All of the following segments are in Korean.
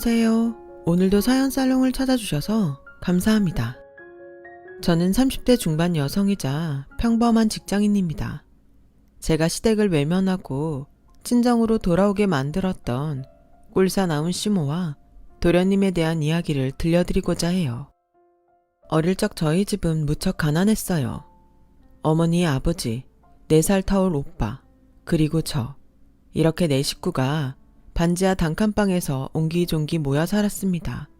안녕하세요. 오늘도 사연 살롱을 찾아주셔서 감사합니다. 저는 30대 중반 여성이자 평범한 직장인입니다. 제가 시댁을 외면하고 친정으로 돌아오게 만들었던 꿀사 나온 시모와 도련님에 대한 이야기를 들려드리고자 해요. 어릴 적 저희 집은 무척 가난했어요. 어머니의 아버지, 4살 터울 오빠, 그리고 저, 이렇게 4식구가 반지하 단칸방에서 옹기종기 모여 살았습니다.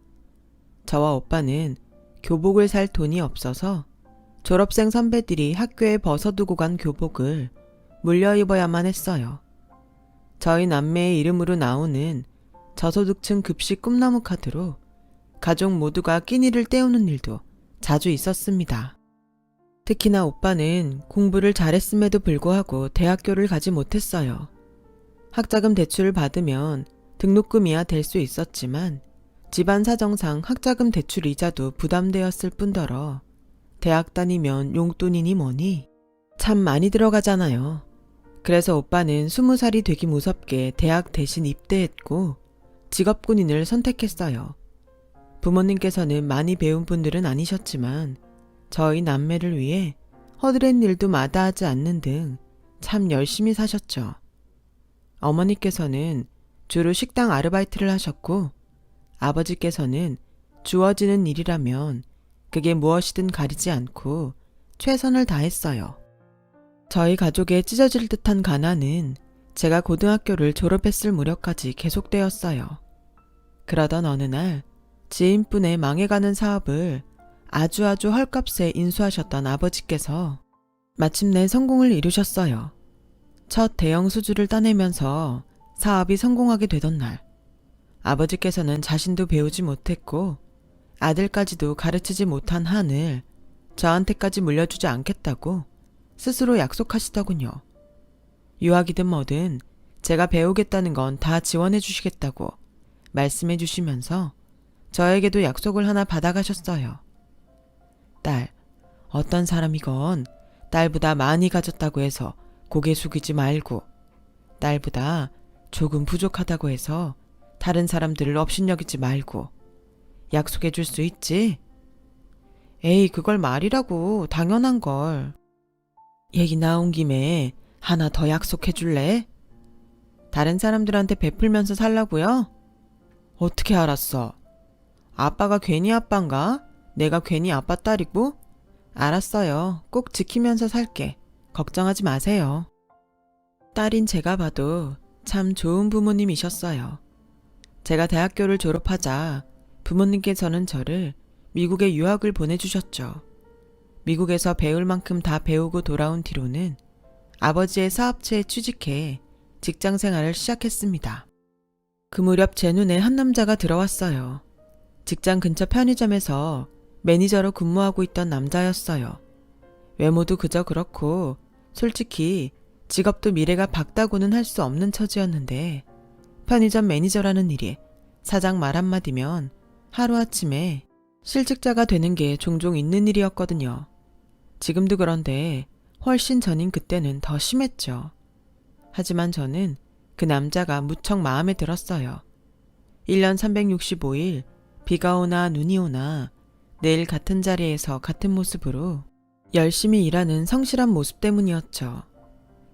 저와 오빠는 교복을 살 돈이 없어서 졸업생 선배들이 학교에 벗어두고 간 교복을 물려 입어야만 했어요. 저희 남매의 이름으로 나오는 저소득층 급식 꿈나무 카드로 가족 모두가 끼니를 때우는 일도 자주 있었습니다. 특히나 오빠는 공부를 잘했음에도 불구하고 대학교를 가지 못했어요. 학자금 대출을 받으면 등록금이야 될 수 있었지만 집안 사정상 학자금 대출 이자도 부담되었을 뿐더러 대학 다니면 용돈이니 뭐니 참 많이 들어가잖아요. 그래서 오빠는 20살이 되기 무섭게 대학 대신 입대했고 직업군인을 선택했어요. 부모님께서는 많이 배운 분들은 아니셨지만 저희 남매를 위해 허드렛 일도 마다하지 않는 등 참 열심히 사셨죠. 어머니께서는 주로 식당 아르바이트를 하셨고 아버지께서는 주어지는 일이라면 그게 무엇이든 가리지 않고 최선을 다했어요. 저희 가족의 찢어질 듯한 가난은 제가 고등학교를 졸업했을 무렵까지 계속되었어요. 그러던 어느 날 지인분의 망해가는 사업을 아주 헐값에 인수하셨던 아버지께서 마침내 성공을 이루셨어요. 첫 대형 수주를 따내면서 사업이 성공하게 되던 날, 아버지께서는 자신도 배우지 못했고 아들까지도 가르치지 못한 한을 저한테까지 물려주지 않겠다고 스스로 약속하시더군요. 유학이든 뭐든 제가 배우겠다는 건 다 지원해 주시겠다고 말씀해 주시면서 저에게도 약속을 하나 받아가셨어요. 딸, 어떤 사람이건 딸보다 많이 가졌다고 해서 고개 숙이지 말고, 딸보다 조금 부족하다고 해서 다른 사람들을 업신여기지 말고 약속해 줄 수 있지? 에이, 그걸 말이라고. 당연한 걸. 얘기 나온 김에 하나 더 약속해 줄래? 다른 사람들한테 베풀면서 살라고요? 어떻게 알았어? 아빠가 괜히 아빠인가? 내가 괜히 아빠 딸이고? 알았어요. 꼭 지키면서 살게. 걱정하지 마세요. 딸인 제가 봐도 참 좋은 부모님이셨어요. 제가 대학교를 졸업하자 부모님께서는 저를 미국에 유학을 보내주셨죠. 미국에서 배울 만큼 다 배우고 돌아온 뒤로는 아버지의 사업체에 취직해 직장 생활을 시작했습니다. 그 무렵 제 눈에 한 남자가 들어왔어요. 직장 근처 편의점에서 매니저로 근무하고 있던 남자였어요. 외모도 그저 그렇고 솔직히 직업도 미래가 밝다고는 할 수 없는 처지였는데 편의점 매니저라는 일이 사장 말 한마디면 하루아침에 실직자가 되는 게 종종 있는 일이었거든요. 지금도 그런데 훨씬 전인 그때는 더 심했죠. 하지만 저는 그 남자가 무척 마음에 들었어요. 1년 365일 비가 오나 눈이 오나 내일 같은 자리에서 같은 모습으로 열심히 일하는 성실한 모습 때문이었죠.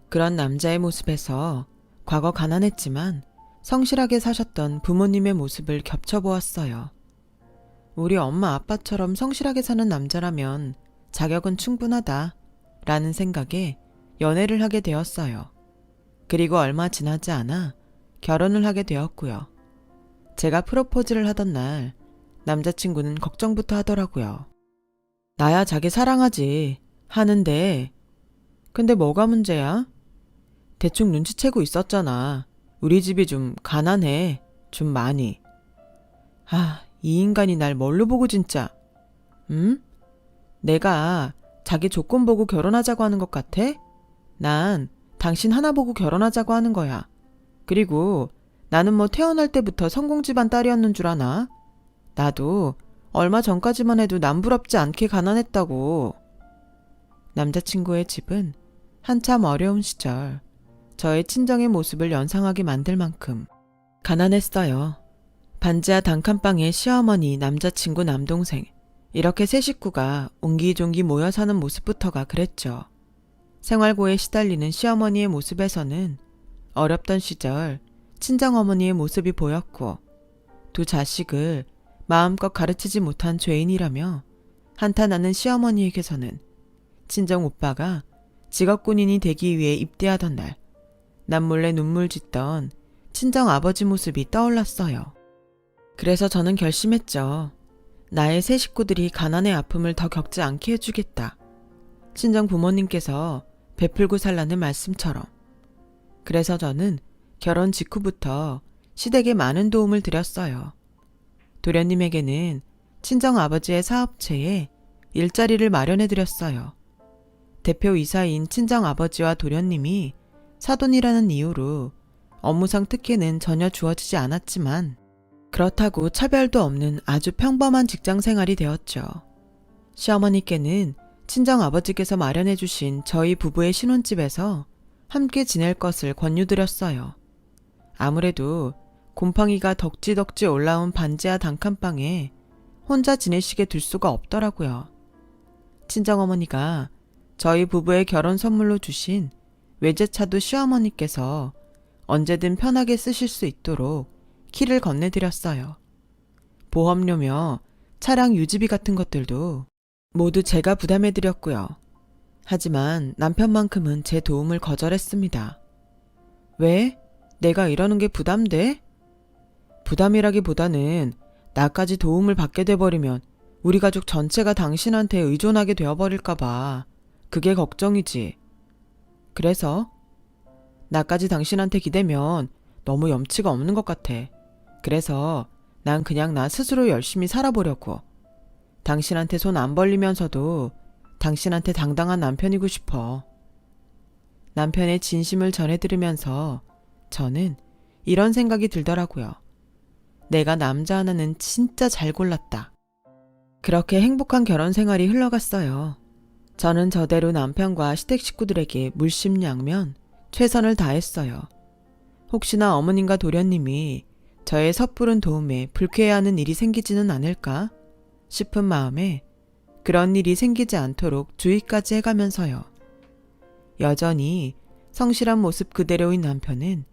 그런 남자의 모습에서 과거 가난했지만 성실하게 사셨던 부모님의 모습을 겹쳐보았어요. 우리 엄마 아빠처럼 성실하게 사는 남자라면 자격은 충분하다 라는 생각에 연애를 하게 되었어요. 그리고 얼마 지나지 않아 결혼을 하게 되었고요. 제가 프로포즈를 하던 날 남자친구는 걱정부터 하더라고요. 나야 자기 사랑하지 하는데 근데 뭐가 문제야? 대충 눈치채고 있었잖아. 우리 집이 좀 가난해. 좀 많이. 아, 이 인간이 날 뭘로 보고 진짜. 응? 내가 자기 조건 보고 결혼하자고 하는 것 같아? 난 당신 하나 보고 결혼하자고 하는 거야. 그리고 나는 뭐 태어날 때부터 성공집안 딸이었는 줄 아나? 나도 얼마 전까지만 해도 남부럽지 않게 가난했다고. 남자친구의 집은 한참 어려운 시절 저의 친정의 모습을 연상하게 만들 만큼 가난했어요. 반지하 단칸방에 시어머니, 남자친구, 남동생 이렇게 세 식구가 옹기종기 모여 사는 모습부터가 그랬죠. 생활고에 시달리는 시어머니의 모습에서는 어렵던 시절 친정어머니의 모습이 보였고 두 자식을 마음껏 가르치지 못한 죄인이라며 한탄하는 시어머니에게서는 친정오빠가 직업군인이 되기 위해 입대하던 날 남몰래 눈물 짓던 친정아버지 모습이 떠올랐어요. 그래서 저는 결심했죠. 나의 세 식구들이 가난의 아픔을 더 겪지 않게 해주겠다. 친정 부모님께서 베풀고 살라는 말씀처럼. 그래서 저는 결혼 직후부터 시댁에 많은 도움을 드렸어요. 도련님에게는 친정아버지의 사업체에 일자리를 마련해 드렸어요. 대표이사인 친정아버지와 도련님이 사돈이라는 이유로 업무상 특혜는 전혀 주어지지 않았지만 그렇다고 차별도 없는 아주 평범한 직장 생활이 되었죠. 시어머니께는 친정아버지께서 마련해 주신 저희 부부의 신혼집에서 함께 지낼 것을 권유드렸어요. 아무래도 곰팡이가 덕지덕지 올라온 반지하 단칸방에 혼자 지내시게 둘 수가 없더라고요. 친정어머니가 저희 부부의 결혼 선물로 주신 외제차도 시어머니께서 언제든 편하게 쓰실 수 있도록 키를 건네드렸어요. 보험료며 차량 유지비 같은 것들도 모두 제가 부담해드렸고요. 하지만 남편만큼은 제 도움을 거절했습니다. 왜? 내가 이러는 게 부담돼? 부담이라기보다는 나까지 도움을 받게 돼버리면 우리 가족 전체가 당신한테 의존하게 되어버릴까봐 그게 걱정이지. 그래서 나까지 당신한테 기대면 너무 염치가 없는 것 같아. 그래서 난 그냥 나 스스로 열심히 살아보려고. 당신한테 손 안 벌리면서도 당신한테 당당한 남편이고 싶어. 남편의 진심을 전해들으면서 저는 이런 생각이 들더라고요. 내가 남자 하나는 진짜 잘 골랐다. 그렇게 행복한 결혼 생활이 흘러갔어요. 저는 저대로 남편과 시댁 식구들에게 물심양면 최선을 다했어요. 혹시나 어머님과 도련님이 저의 섣부른 도움에 불쾌해하는 일이 생기지는 않을까 싶은 마음에 그런 일이 생기지 않도록 주의까지 해가면서요. 여전히 성실한 모습 그대로인 남편은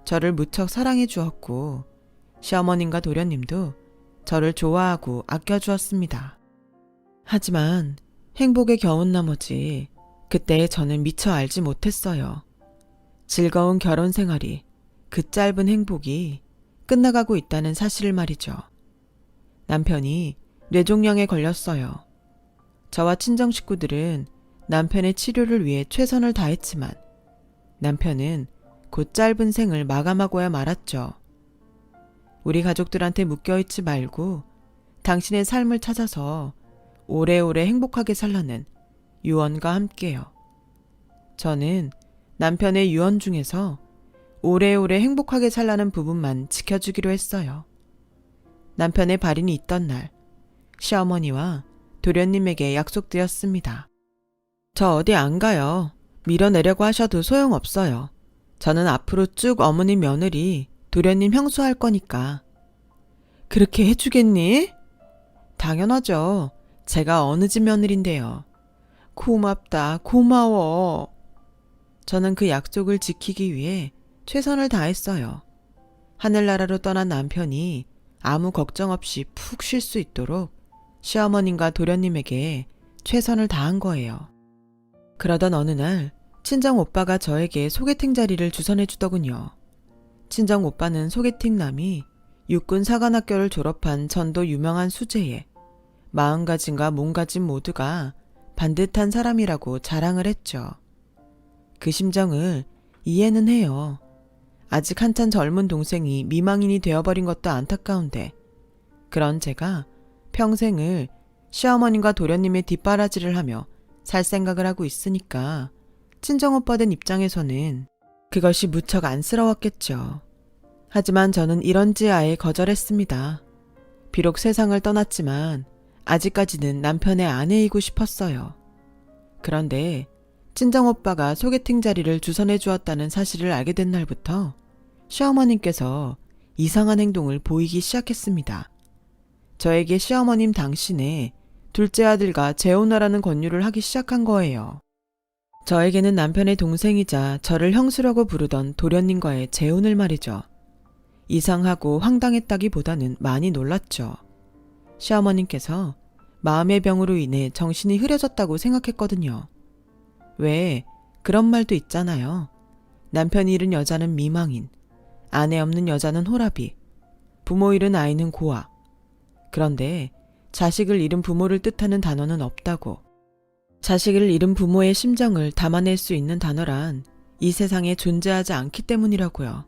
저를 무척 사랑해 주었고 시어머님과 도련님도 저를 좋아하고 아껴주었습니다. 하지만 행복에 겨운 나머지 그때 저는 미처 알지 못했어요. 즐거운 결혼 생활이 그 짧은 행복이 끝나가고 있다는 사실을 말이죠. 남편이 뇌종양에 걸렸어요. 저와 친정 식구들은 남편의 치료를 위해 최선을 다했지만 남편은 곧 짧은 생을 마감하고야 말았죠. 우리 가족들한테 묶여있지 말고 당신의 삶을 찾아서 오래오래 행복하게 살라는 유언과 함께요. 저는 남편의 유언 중에서 오래오래 행복하게 살라는 부분만 지켜주기로 했어요. 남편의 발인이 있던 날 시어머니와 도련님에게 약속드렸습니다. 저 어디 안 가요. 밀어내려고 하셔도 소용없어요. 저는 앞으로 쭉 어머님 며느리, 도련님 형수할 거니까. 그렇게 해주겠니? 당연하죠. 제가 어느 집 며느린데요. 고맙다, 고마워. 저는 그 약속을 지키기 위해 최선을 다했어요. 하늘나라로 떠난 남편이 아무 걱정 없이 푹 쉴 수 있도록 시어머님과 도련님에게 최선을 다한 거예요. 그러던 어느 날 친정 오빠가 저에게 소개팅 자리를 주선해 주더군요. 친정 오빠는 소개팅남이 육군 사관학교를 졸업한 전도 유명한 수재에 마음가짐과 몸가짐 모두가 반듯한 사람이라고 자랑을 했죠. 그 심정을 이해는 해요. 아직 한참 젊은 동생이 미망인이 되어버린 것도 안타까운데 그런 제가 평생을 시어머님과 도련님의 뒷바라지를 하며 살 생각을 하고 있으니까 친정오빠된 입장에서는 그것이 무척 안쓰러웠겠죠. 하지만 저는 이런지 아예 거절했습니다. 비록 세상을 떠났지만 아직까지는 남편의 아내이고 싶었어요. 그런데 친정오빠가 소개팅 자리를 주선해 주었다는 사실을 알게 된 날부터 시어머님께서 이상한 행동을 보이기 시작했습니다. 저에게 시어머님 당신의 둘째 아들과 재혼하라는 권유를 하기 시작한 거예요. 저에게는 남편의 동생이자 저를 형수라고 부르던 도련님과의 재혼을 말이죠. 이상하고 황당했다기보다는 많이 놀랐죠. 시어머님께서 마음의 병으로 인해 정신이 흐려졌다고 생각했거든요. 왜 그런 말도 있잖아요. 남편 잃은 여자는 미망인, 아내 없는 여자는 호라비, 부모 잃은 아이는 고아. 그런데 자식을 잃은 부모를 뜻하는 단어는 없다고. 자식을 잃은 부모의 심정을 담아낼 수 있는 단어란 이 세상에 존재하지 않기 때문이라고요.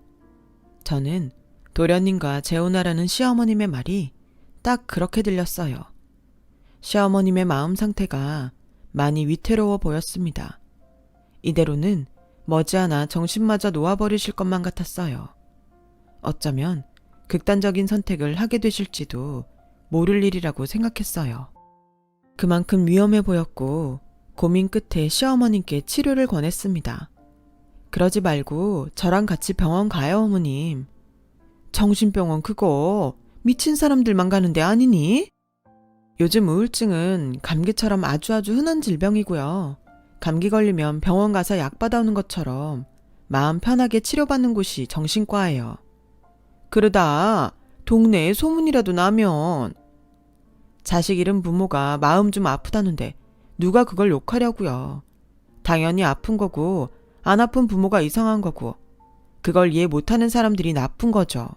저는 도련님과 재혼하라는 시어머님의 말이 딱 그렇게 들렸어요. 시어머님의 마음 상태가 많이 위태로워 보였습니다. 이대로는 머지않아 정신마저 놓아버리실 것만 같았어요. 어쩌면 극단적인 선택을 하게 되실지도 모를 일이라고 생각했어요. 그만큼 위험해 보였고 고민 끝에 시어머님께 치료를 권했습니다. 그러지 말고 저랑 같이 병원 가요, 어머님. 정신병원 그거 미친 사람들만 가는 데 아니니? 요즘 우울증은 감기처럼 아주 흔한 질병이고요. 감기 걸리면 병원 가서 약 받아오는 것처럼 마음 편하게 치료받는 곳이 정신과예요. 그러다 동네에 소문이라도 나면 자식 잃은 부모가 마음 좀 아프다는데 누가 그걸 욕하려고요. 당연히 아픈 거고 안 아픈 부모가 이상한 거고 그걸 이해 못하는 사람들이 나쁜 거죠.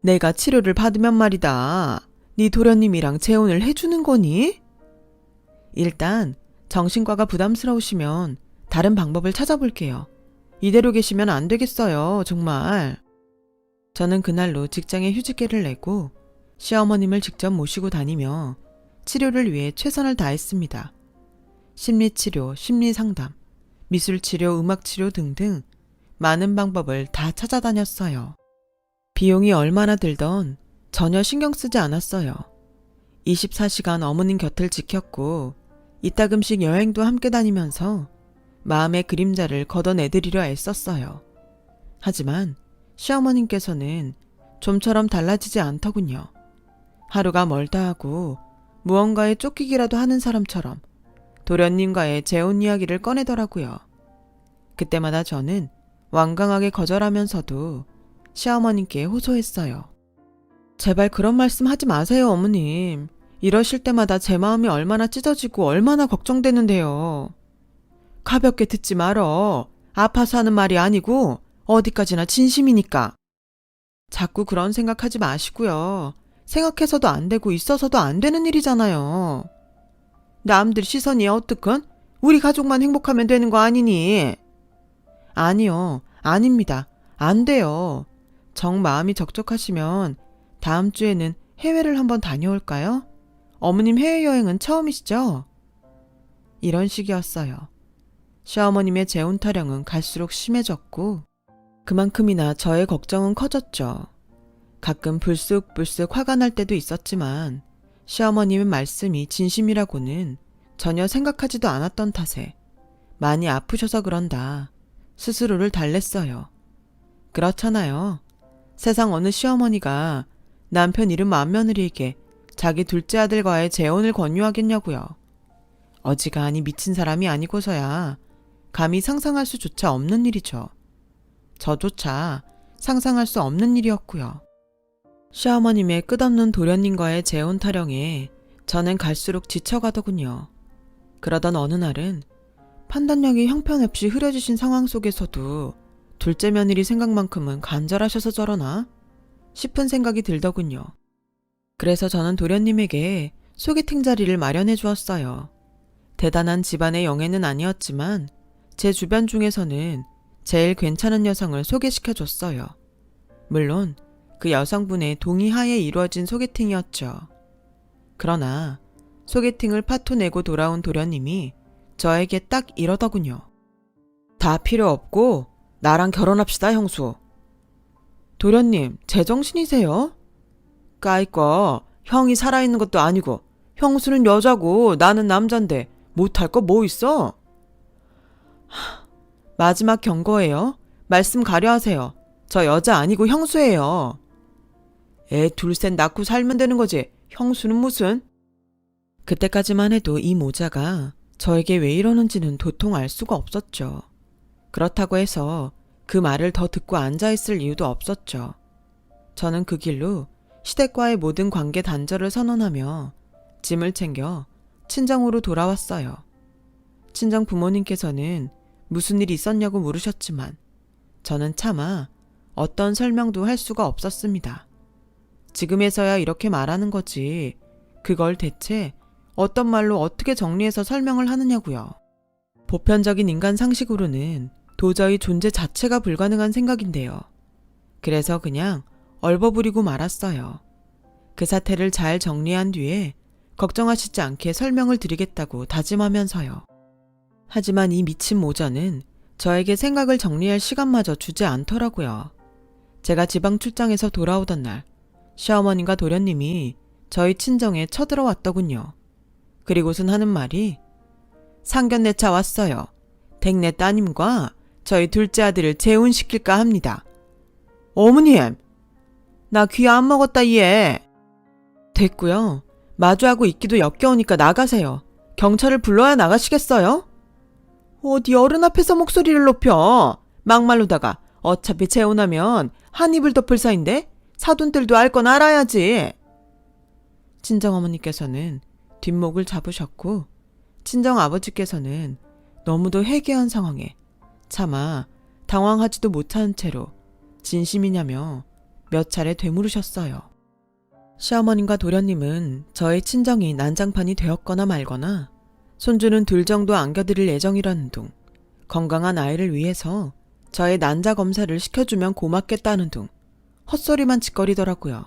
내가 치료를 받으면 말이다. 네 도련님이랑 재혼을 해주는 거니? 일단 정신과가 부담스러우시면 다른 방법을 찾아볼게요. 이대로 계시면 안 되겠어요, 정말. 저는 그날로 직장에 휴직계를 내고 시어머님을 직접 모시고 다니며 치료를 위해 최선을 다했습니다. 심리치료, 심리상담, 미술치료, 음악치료 등등 많은 방법을 다 찾아다녔어요. 비용이 얼마나 들던 전혀 신경 쓰지 않았어요. 24시간 어머님 곁을 지켰고 이따금씩 여행도 함께 다니면서 마음의 그림자를 걷어내드리려 애썼어요. 하지만 시어머님께서는 좀처럼 달라지지 않더군요. 하루가 멀다 하고 무언가에 쫓기기라도 하는 사람처럼 도련님과의 재혼 이야기를 꺼내더라고요. 그때마다 저는 완강하게 거절하면서도 시어머님께 호소했어요. 제발 그런 말씀 하지 마세요, 어머님. 이러실 때마다 제 마음이 얼마나 찢어지고 얼마나 걱정되는데요. 가볍게 듣지 말어. 아파서 하는 말이 아니고 어디까지나 진심이니까. 자꾸 그런 생각하지 마시고요. 생각해서도 안 되고 있어서도 안 되는 일이잖아요. 남들 시선이 어떻건 우리 가족만 행복하면 되는 거 아니니? 아니요, 아닙니다. 안 돼요. 정 마음이 적적하시면 다음 주에는 해외를 한번 다녀올까요? 어머님 해외여행은 처음이시죠? 이런 식이었어요. 시어머님의 재혼 타령은 갈수록 심해졌고 그만큼이나 저의 걱정은 커졌죠. 가끔 불쑥불쑥 화가 날 때도 있었지만 시어머님의 말씀이 진심이라고는 전혀 생각하지도 않았던 탓에 많이 아프셔서 그런다 스스로를 달랬어요. 그렇잖아요. 세상 어느 시어머니가 남편 잃은 맏며느리에게 자기 둘째 아들과의 재혼을 권유하겠냐고요. 어지간히 미친 사람이 아니고서야 감히 상상할 수조차 없는 일이죠. 저조차 상상할 수 없는 일이었고요. 시어머님의 끝없는 도련님과의 재혼 타령에 저는 갈수록 지쳐가더군요. 그러던 어느 날은 판단력이 형편없이 흐려지신 상황 속에서도 둘째 며느리 생각만큼은 간절하셔서 저러나 싶은 생각이 들더군요. 그래서 저는 도련님에게 소개팅 자리를 마련해 주었어요. 대단한 집안의 영예는 아니었지만 제 주변 중에서는 제일 괜찮은 여성을 소개시켜 줬어요. 물론 그 여성분의 동의하에 이루어진 소개팅이었죠. 그러나 소개팅을 파토내고 돌아온 도련님이 저에게 딱 이러더군요. 다 필요 없고 나랑 결혼합시다, 형수. 도련님, 제정신이세요? 까이꺼, 형이 살아있는 것도 아니고 형수는 여자고 나는 남잔데 못할 거 뭐 있어? 마지막 경고예요. 말씀 가려 하세요. 저 여자 아니고 형수예요. 애 둘셋 낳고 살면 되는 거지. 형수는 무슨? 그때까지만 해도 이 모자가 저에게 왜 이러는지는 도통 알 수가 없었죠. 그렇다고 해서 그 말을 더 듣고 앉아있을 이유도 없었죠. 저는 그 길로 시댁과의 모든 관계 단절을 선언하며 짐을 챙겨 친정으로 돌아왔어요. 친정 부모님께서는 무슨 일이 있었냐고 물으셨지만 저는 차마 어떤 설명도 할 수가 없었습니다. 지금에서야 이렇게 말하는 거지 그걸 대체 어떤 말로 어떻게 정리해서 설명을 하느냐고요. 보편적인 인간 상식으로는 도저히 존재 자체가 불가능한 생각인데요. 그래서 그냥 얼버무리고 말았어요. 그 사태를 잘 정리한 뒤에 걱정하시지 않게 설명을 드리겠다고 다짐하면서요. 하지만 이 미친 모자는 저에게 생각을 정리할 시간마저 주지 않더라고요. 제가 지방 출장에서 돌아오던 날 시어머님과 도련님이 저희 친정에 쳐들어왔더군요. 그리고선 하는 말이 상견례차 왔어요. 댁내 따님과 저희 둘째 아들을 재혼시킬까 합니다. 어머님! 나 귀 안 먹었다 얘. 됐고요. 마주하고 있기도 역겨우니까 나가세요. 경찰을 불러야 나가시겠어요? 어디 어른 앞에서 목소리를 높여. 막말로다가 어차피 재혼하면 한 이불 덮을 사이인데 사돈들도 알 건 알아야지. 친정어머니께서는 뒷목을 잡으셨고 친정아버지께서는 너무도 해괴한 상황에 차마 당황하지도 못한 채로 진심이냐며 몇 차례 되물으셨어요. 시어머님과 도련님은 저의 친정이 난장판이 되었거나 말거나 손주는 둘 정도 안겨드릴 예정이라는 둥, 건강한 아이를 위해서 저의 난자 검사를 시켜주면 고맙겠다는 둥 헛소리만 짓거리더라고요.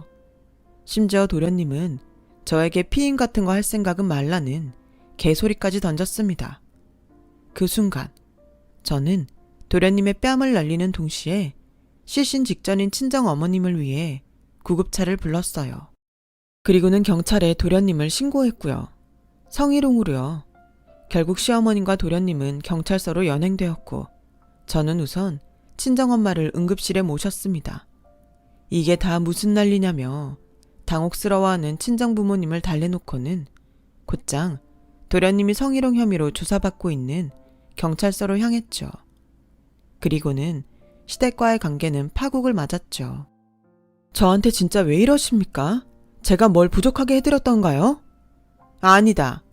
심지어 도련님은 저에게 피임 같은 거 할 생각은 말라는 개소리까지 던졌습니다. 그 순간 저는 도련님의 뺨을 날리는 동시에 시신 직전인 친정 어머님을 위해 구급차를 불렀어요. 그리고는 경찰에 도련님을 신고했고요. 성희롱으로요. 결국 시어머님과 도련님은 경찰서로 연행되었고 저는 우선 친정엄마를 응급실에 모셨습니다. 이게 다 무슨 난리냐며 당혹스러워하는 친정부모님을 달래놓고는 곧장 도련님이 성희롱 혐의로 조사받고 있는 경찰서로 향했죠. 그리고는 시댁과의 관계는 파국을 맞았죠. 저한테 진짜 왜 이러십니까? 제가 뭘 부족하게 해드렸던가요? 아니다.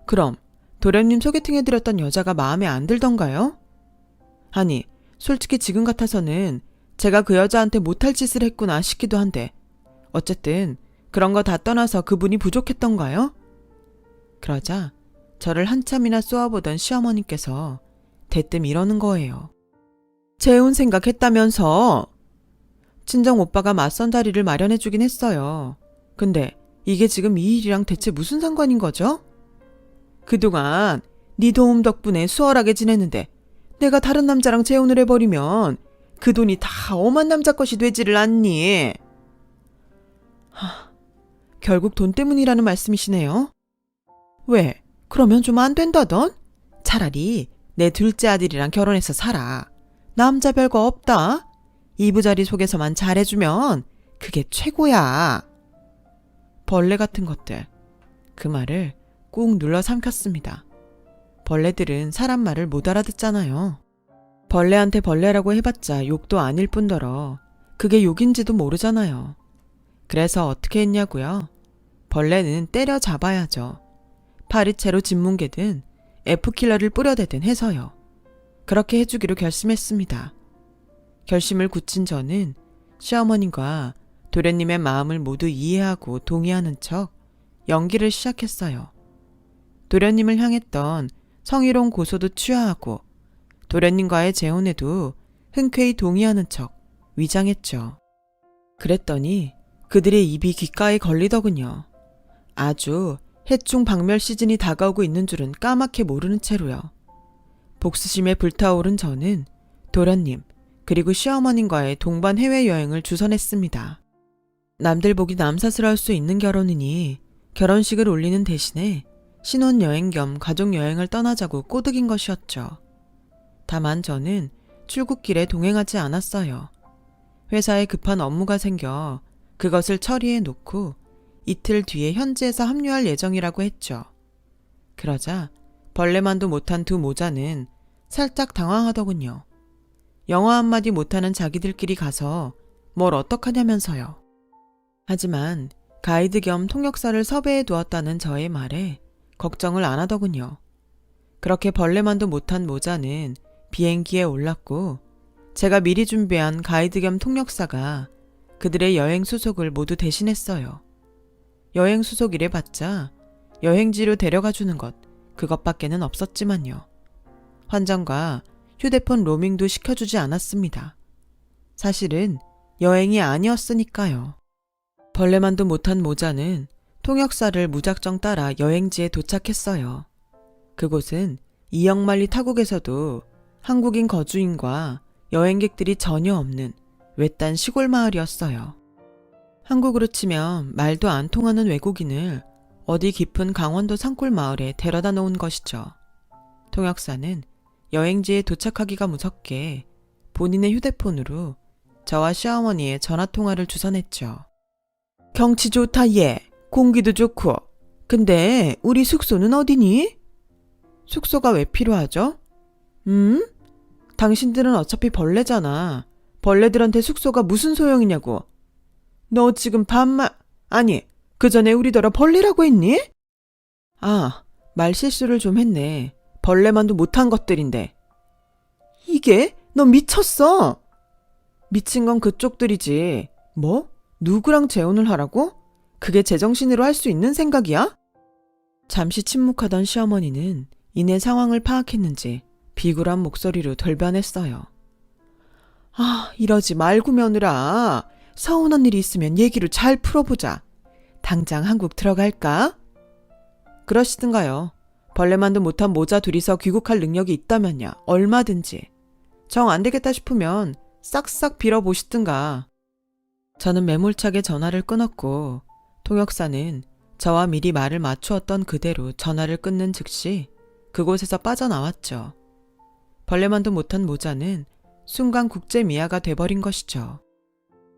그럼 도련님 소개팅 해드렸던 여자가 마음에 안 들던가요? 아니, 솔직히 지금 같아서는 제가 그 여자한테 못할 짓을 했구나 싶기도 한데 어쨌든 그런 거 다 떠나서 그분이 부족했던가요? 그러자 저를 한참이나 쏘아보던 시어머니께서 대뜸 이러는 거예요. 재혼 생각했다면서. 친정 오빠가 맞선 자리를 마련해주긴 했어요. 근데 이게 지금 이 일이랑 대체 무슨 상관인 거죠? 그동안 네 도움 덕분에 수월하게 지냈는데 내가 다른 남자랑 재혼을 해버리면 그 돈이 다 엄한 남자 것이 되지를 않니? 결국 돈 때문이라는 말씀이시네요. 왜? 그러면 좀 안 된다던? 차라리 내 둘째 아들이랑 결혼해서 살아. 남자 별거 없다. 이부자리 속에서만 잘해주면 그게 최고야. 벌레 같은 것들. 그 말을 꾹 눌러 삼켰습니다. 벌레들은 사람 말을 못 알아듣잖아요. 벌레한테 벌레라고 해봤자 욕도 아닐 뿐더러 그게 욕인지도 모르잖아요. 그래서 어떻게 했냐고요? 벌레는 때려잡아야죠. 파리채로 짓뭉개든 F킬러를 뿌려대든 해서요. 그렇게 해주기로 결심했습니다. 결심을 굳힌 저는 시어머님과 도련님의 마음을 모두 이해하고 동의하는 척 연기를 시작했어요. 도련님을 향했던 성희롱 고소도 취하하고 도련님과의 재혼에도 흔쾌히 동의하는 척 위장했죠. 그랬더니 그들의 입이 귓가에 걸리더군요. 아주 해충 박멸 시즌이 다가오고 있는 줄은 까맣게 모르는 채로요. 복수심에 불타오른 저는 도련님 그리고 시어머님과의 동반 해외여행을 주선했습니다. 남들 보기 남사스러울 수 있는 결혼이니 결혼식을 올리는 대신에 신혼여행 겸 가족여행을 떠나자고 꼬드긴 것이었죠. 다만 저는 출국길에 동행하지 않았어요. 회사에 급한 업무가 생겨 그것을 처리해 놓고 이틀 뒤에 현지에서 합류할 예정이라고 했죠. 그러자 벌레만도 못한 두 모자는 살짝 당황하더군요. 영어 한마디 못하는 자기들끼리 가서 뭘 어떡하냐면서요. 하지만 가이드 겸 통역사를 섭외해 두었다는 저의 말에 걱정을 안 하더군요. 그렇게 벌레만도 못한 모자는 비행기에 올랐고 제가 미리 준비한 가이드 겸 통역사가 그들의 여행 수속을 모두 대신했어요. 여행 수속 이래봤자 여행지로 데려가 주는 것 그것밖에는 없었지만요. 환전과 휴대폰 로밍도 시켜주지 않았습니다. 사실은 여행이 아니었으니까요. 벌레만도 못한 모자는 통역사를 무작정 따라 여행지에 도착했어요. 그곳은 이영만리 타국에서도 한국인 거주인과 여행객들이 전혀 없는 외딴 시골 마을이었어요. 한국으로 치면 말도 안 통하는 외국인을 어디 깊은 강원도 산골 마을에 데려다 놓은 것이죠. 통역사는 여행지에 도착하기가 무섭게 본인의 휴대폰으로 저와 시어머니의 전화통화를 주선했죠. 경치 좋다 얘. 공기도 좋고. 근데 우리 숙소는 어디니? 숙소가 왜 필요하죠? 당신들은 어차피 벌레잖아. 벌레들한테 숙소가 무슨 소용이냐고. 너 지금 아니, 그 전에 우리더러 벌레라고 했니? 아, 말 실수를 좀 했네. 벌레만도 못한 것들인데. 이게? 너 미쳤어? 미친 건 그쪽들이지. 뭐? 누구랑 재혼을 하라고? 그게 제정신으로 할 수 있는 생각이야? 잠시 침묵하던 시어머니는 이내 상황을 파악했는지 비굴한 목소리로 돌변했어요. 아, 이러지 말고 며느라. 서운한 일이 있으면 얘기를 잘 풀어보자. 당장 한국 들어갈까? 그러시든가요. 벌레만도 못한 모자 둘이서 귀국할 능력이 있다면야 얼마든지. 정 안 되겠다 싶으면 싹싹 빌어보시든가. 저는 매몰차게 전화를 끊었고 통역사는 저와 미리 말을 맞추었던 그대로 전화를 끊는 즉시 그곳에서 빠져나왔죠. 벌레만도 못한 모자는 순간 국제미아가 돼버린 것이죠.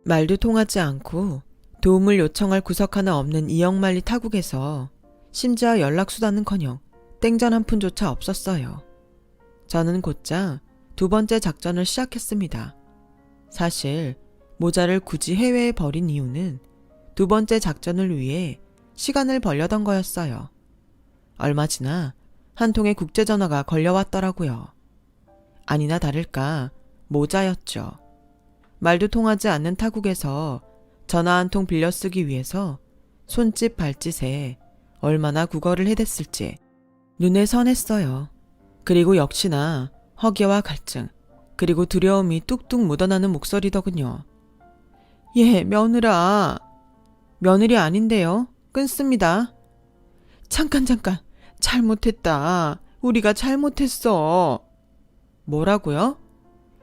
말도 통하지 않고 도움을 요청할 구석 하나 없는 이영만리 타국에서 심지어 연락수단은커녕 땡전 한 푼조차 없었어요. 저는 곧장 두 번째 작전을 시작했습니다. 사실 모자를 굳이 해외에 버린 이유는 두 번째 작전을 위해 시간을 벌려던 거였어요. 얼마 지나 한 통의 국제전화가 걸려왔더라고요. 아니나 다를까 모자였죠. 말도 통하지 않는 타국에서 전화 한 통 빌려 쓰기 위해서 손짓 발짓에 얼마나 국어를 해댔을지 눈에 선했어요. 그리고 역시나 허기와 갈증 그리고 두려움이 뚝뚝 묻어나는 목소리더군요. 예, 며느라. 며느리 아닌데요. 끊습니다. 잠깐. 잘못했다. 우리가 잘못했어. 뭐라고요?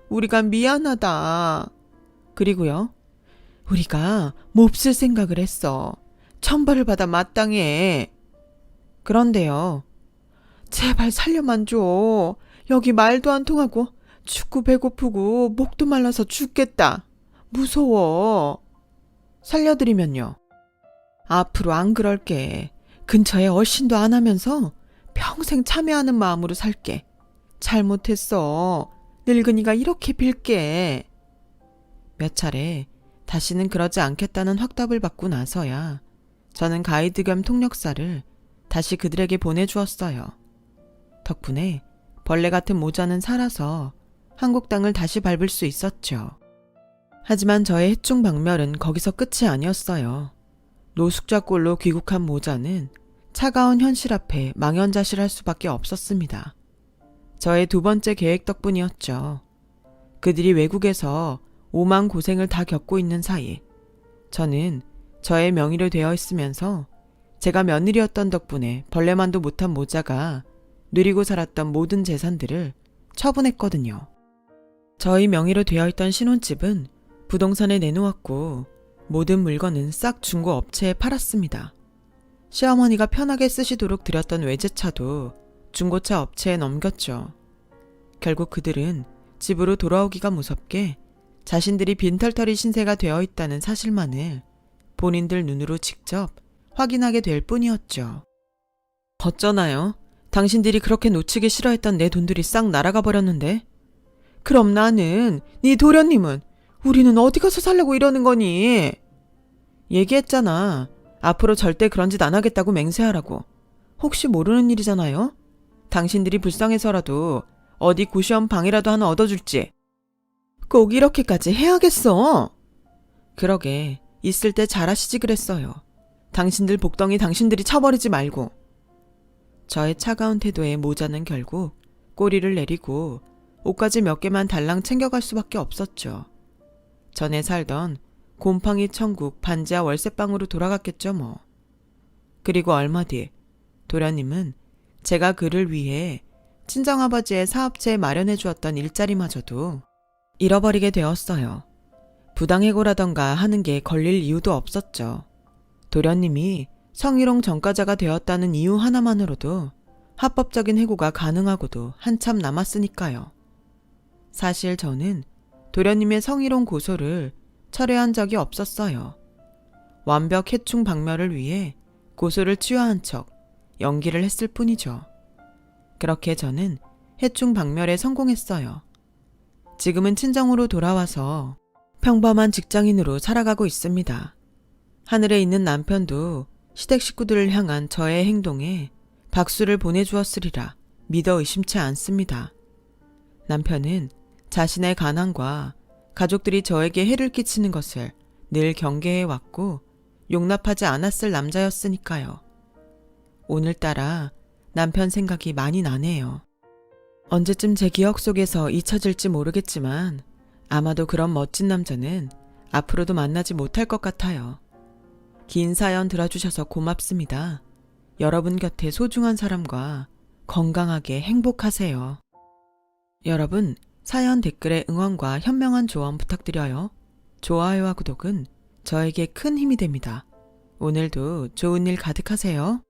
우리가 미안하다. 그리고요. 우리가 몹쓸 생각을 했어. 천벌을 받아 마땅해. 그런데요. 제발 살려만 줘. 여기 말도 안 통하고 춥고 배고프고 목도 말라서 죽겠다. 무서워. 살려드리면요. 앞으로 안 그럴게. 근처에 얼씬도 안 하면서 평생 참여하는 마음으로 살게. 잘못했어. 늙은이가 이렇게 빌게. 몇 차례 다시는 그러지 않겠다는 확답을 받고 나서야 저는 가이드 겸 통역사를 다시 그들에게 보내주었어요. 덕분에 벌레 같은 모자는 살아서 한국 땅을 다시 밟을 수 있었죠. 하지만 저의 해충박멸은 거기서 끝이 아니었어요. 노숙자꼴로 귀국한 모자는 차가운 현실 앞에 망연자실할 수밖에 없었습니다. 저의 두 번째 계획 덕분이었죠. 그들이 외국에서 오만 고생을 다 겪고 있는 사이 저는 저의 명의로 되어 있으면서 제가 며느리였던 덕분에 벌레만도 못한 모자가 누리고 살았던 모든 재산들을 처분했거든요. 저희 명의로 되어 있던 신혼집은 부동산에 내놓았고 모든 물건은 싹 중고 업체에 팔았습니다. 시어머니가 편하게 쓰시도록 드렸던 외제차도 중고차 업체에 넘겼죠. 결국 그들은 집으로 돌아오기가 무섭게 자신들이 빈털터리 신세가 되어 있다는 사실만을 본인들 눈으로 직접 확인하게 될 뿐이었죠. 어쩌나요? 당신들이 그렇게 놓치기 싫어했던 내 돈들이 싹 날아가 버렸는데? 그럼 나는, 네 도련님은, 우리는 어디 가서 살려고 이러는 거니? 얘기했잖아. 앞으로 절대 그런 짓 안 하겠다고 맹세하라고. 혹시 모르는 일이잖아요? 당신들이 불쌍해서라도 어디 고시원 방이라도 하나 얻어줄지. 꼭 이렇게까지 해야겠어? 그러게, 있을 때 잘하시지 그랬어요. 당신들 복덩이 당신들이 쳐버리지 말고. 저의 차가운 태도에 모자는 결국 꼬리를 내리고 옷까지 몇 개만 달랑 챙겨갈 수밖에 없었죠. 전에 살던 곰팡이 천국 반지하 월세방으로 돌아갔겠죠 뭐. 그리고 얼마 뒤 도련님은 제가 그를 위해 친정아버지의 사업체에 마련해 주었던 일자리마저도 잃어버리게 되었어요. 부당해고라던가 하는 게 걸릴 이유도 없었죠. 도련님이 성희롱 전과자가 되었다는 이유 하나만으로도 합법적인 해고가 가능하고도 한참 남았으니까요. 사실 저는 도련님의 성희롱 고소를 철회한 적이 없었어요. 완벽 해충 박멸을 위해 고소를 취하한 척 연기를 했을 뿐이죠. 그렇게 저는 해충 박멸에 성공했어요. 지금은 친정으로 돌아와서 평범한 직장인으로 살아가고 있습니다. 하늘에 있는 남편도 시댁 식구들을 향한 저의 행동에 박수를 보내주었으리라 믿어 의심치 않습니다. 남편은 자신의 가난과 가족들이 저에게 해를 끼치는 것을 늘 경계해왔고 용납하지 않았을 남자였으니까요. 오늘따라 남편 생각이 많이 나네요. 언제쯤 제 기억 속에서 잊혀질지 모르겠지만 아마도 그런 멋진 남자는 앞으로도 만나지 못할 것 같아요. 긴 사연 들어주셔서 고맙습니다. 여러분 곁에 소중한 사람과 건강하게 행복하세요. 여러분, 사연 댓글에 응원과 현명한 조언 부탁드려요. 좋아요와 구독은 저에게 큰 힘이 됩니다. 오늘도 좋은 일 가득하세요.